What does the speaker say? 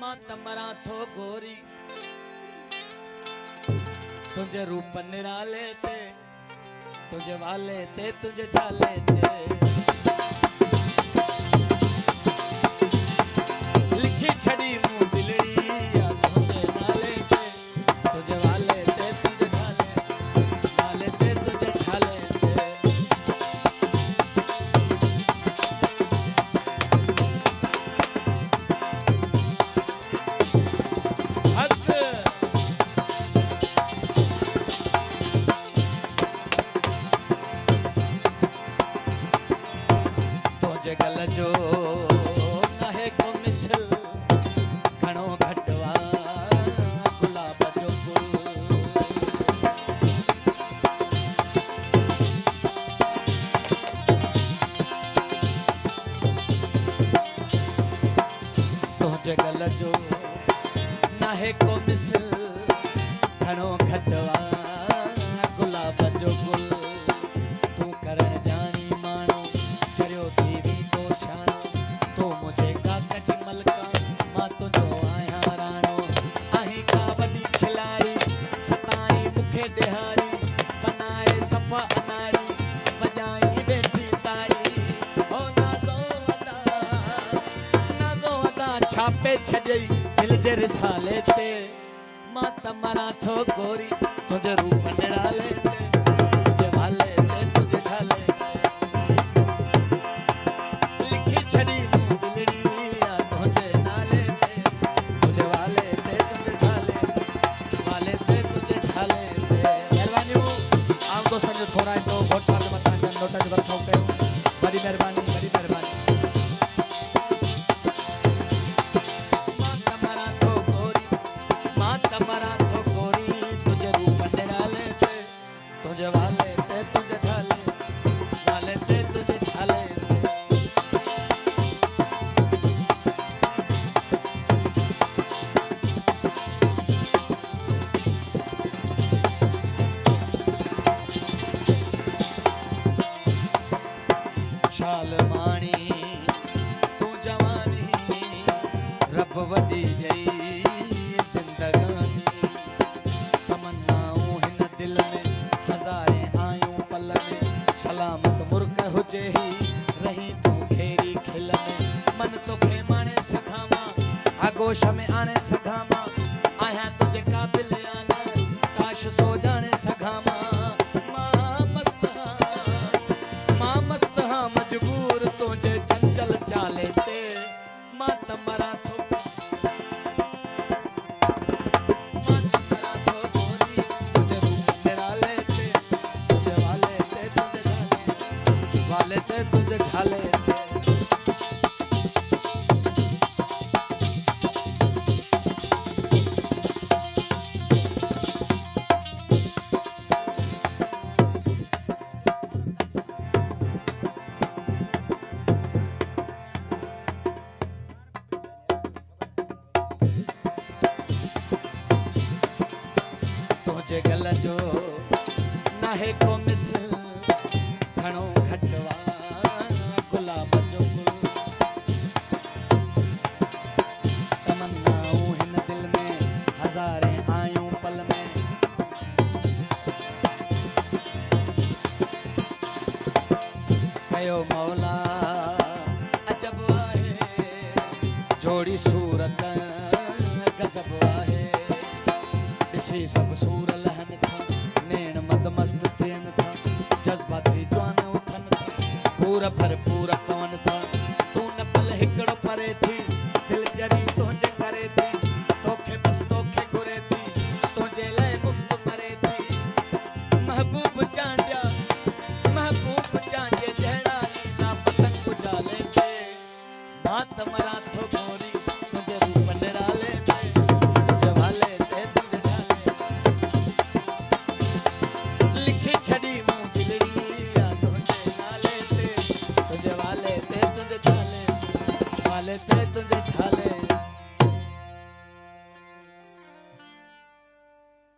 तमरा थो गोरी तुझे रूप निराले ते तुझे वाले ते तुझे झाले ते लिखी छड़ी मुंह दिलड़ी तुझे नाले ते तुझे वाले ते तुझे झाले वाले ते तुझे झाले गल जो नहे को मिसल घणो घटवा गुलाब जो गुल तुझे गल जो नहे को मिसल घणो घटवा गुलाब जो गुल तू करण जानी मानो चरियो तो मुझे का कची मलका मां तुझो आया राणो आही का वडी खिलाड़ी सताई मुखे डिहारी बनाए सफा अनारी वजाई बैठी तारी ओ नाज़ो अदा छापे छजई दिल जे रिसाले ते मां तमरा थो गोरी तुझे रूप निराले ते तुझे वाले ते तुझे झाले छड़ी मुंह दिलड़ी तुझे नाले ते तुझे वाले ते तुझे झाले वाले ते तुझे झाले मेहरबानी आम दोस्तन जो थोड़ा तो बहुत सारे मता जन नोटा जो रखो पे बड़ी मेहरबानी मां तमरा थो गोरी तुझे रूप निराले ते तुझे वाले ते तुझे झाले वाले ते तुझे झाले शाल माणी तू जवानी रब वडी गई जिंदगानी तमन्नाऊं हिन दिल में हजारे आयूं पल में सलामत मुर्ग हुजे ही रही तू खेरी खिल में मन तो खे माने सखामा आगोश में आने सखामा आया तुझे काबिल आना काश सो जाने सखामा मजबूर तुझे चंचल चाले ते मां तमरा थो गोरी तुझे रूप निराले ते तुझे वाले ते तुझे झाले तुझे गल जो नाहे को मिसल घणो घटवा गुलाब जो गुल तमन्नाऊं हिन दिल में हजारे आयूं पल में कयो मौला अजब आहे जोड़ी सूरत गजब आहे ॾिसी सब सूर लहन था नैन मद मस्त थियन था जज्बाती जवान उथन था पूरा भरपूर पवन था तू न पल हिकड़ो परे थी दिल जरी तुझे करे थी तोखे बस तोखे घुरे थी तुझे लाइ मुफ्त करे थी महबूब चांडिया जहड़ा ना पतंग पुजाले थे मां तमरा थो गोरी तुझे रूप निराले ते तुझे वाले ते तुझे झाले लिखी छड़ी